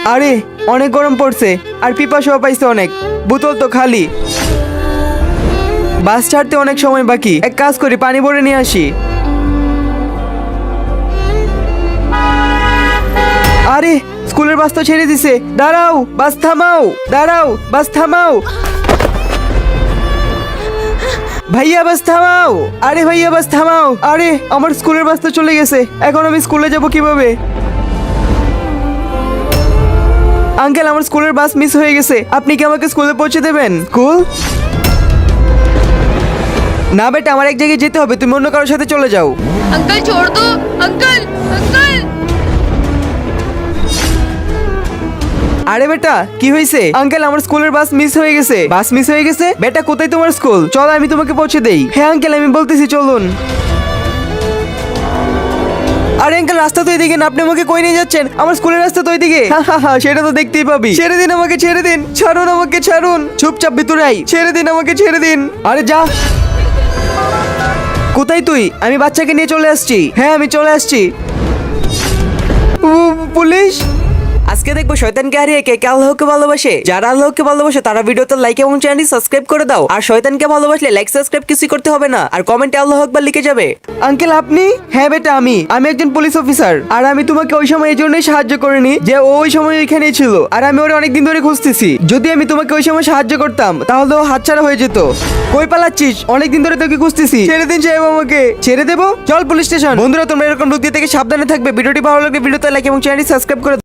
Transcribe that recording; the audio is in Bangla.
আরে অনেক গরম পড়ছে আর পিপাসাও পাইছে অনেক, বোতল তো খালি। বাস ছাড়তে অনেক সময় বাকি, এক কাজ করি পানি ভরে নিয়ে আসি। আরে স্কুলের বাস তো ছেড়ে দিছে, দাঁড়াও বাস থামাও, দাঁড়াও বাস থামাও, ভাইয়া বাস থামাও, আরে ভাইয়া বাস থামাও। আরে আমার স্কুলের বাস তো চলে গেছে, এখন আমি স্কুলে যাব কিভাবে? আঙ্কেল আমার স্কুলের বাস মিস হয়ে গেছে, আপনি কি আমাকে স্কুলে পৌঁছে দেবেন? স্কুল না বেটা, আমার এক জায়গায় যেতে হবে, তুমি অন্য কারোর সাথে চলে যাও। अंकल छोड़ दो। अंकल अंकल আরে বেটা কি হয়েছে? আঙ্কেল আমার স্কুলের বাস মিস হয়ে গেছে। বাস মিস হয়ে গেছে? বেটা কোথায় তোমার স্কুল? চলো আমি তোমাকে পৌঁছে দেই। হ্যাঁ আঙ্কেল আমি বলতেছি চলুন। আরে আঙ্কেল রাস্তা তো এদিকে না, আপনি আমাকে কই নিয়ে যাচ্ছেন? আমার স্কুলের রাস্তা তো ওইদিকে। সেটা তো দেখতেই পাবি। ছেড়ে দিন আমাকে, ছেড়ে দিন, ছাড়ুন আমাকে, ছাড়ুন, চুপচাপ ভিতরে আই, ছেড়ে দিন আমাকে, ছেড়ে দিন। আরে যা। কোথায় তুই? আমি বাচ্চাকে নিয়ে চলে আসছি। হ্যাঁ আমি চলে আসছি। পুলিশ। আজকে দেখবো শয়তানকে হারিয়ে কে আল্লাহকে ভালোবাসে। যারা আল্লাহকে ভালোবাসে তারা ভিডিওতে লাইক এবং চ্যানেলটি সাবস্ক্রাইব করে দাও। আর শয়তানকে ভালোবাসলে লাইক সাবস্ক্রাইব কিছু করতে হবে না, আর কমেন্টে আল্লাহু আকবার লিখে যাবে। আঙ্কেল আপনি? হ্যাঁ বেটা আমি একজন পুলিশ অফিসার। আর আমি তোমাকে ওই সময় এই জন্যই সাহায্য করিনি যে ও ওই সময় ওইখানেই ছিল, আর আমি ওরে অনেকদিন ধরে খুঁজতেছি। যদি আমি তোমাকে ওই সময় সাহায্য করতাম তাহলে ও হাতছাড়া হয়ে যেত। কই পালাচ্ছিস? অনেকদিন ধরে তোকে খুঁজতেছি। ছেড়ে দিন সাহেব আমাকে। ছেড়ে দেবো? চল পুলিশ স্টেশন। বন্ধুরা তোমরা এরকম লুকিয়ে থেকে সাবধানে থাকবে। ভিডিওটি ভালো লাগলে ভিডিওতে লাইক এবং চ্যানেলটি সাবস্ক্রাইব করে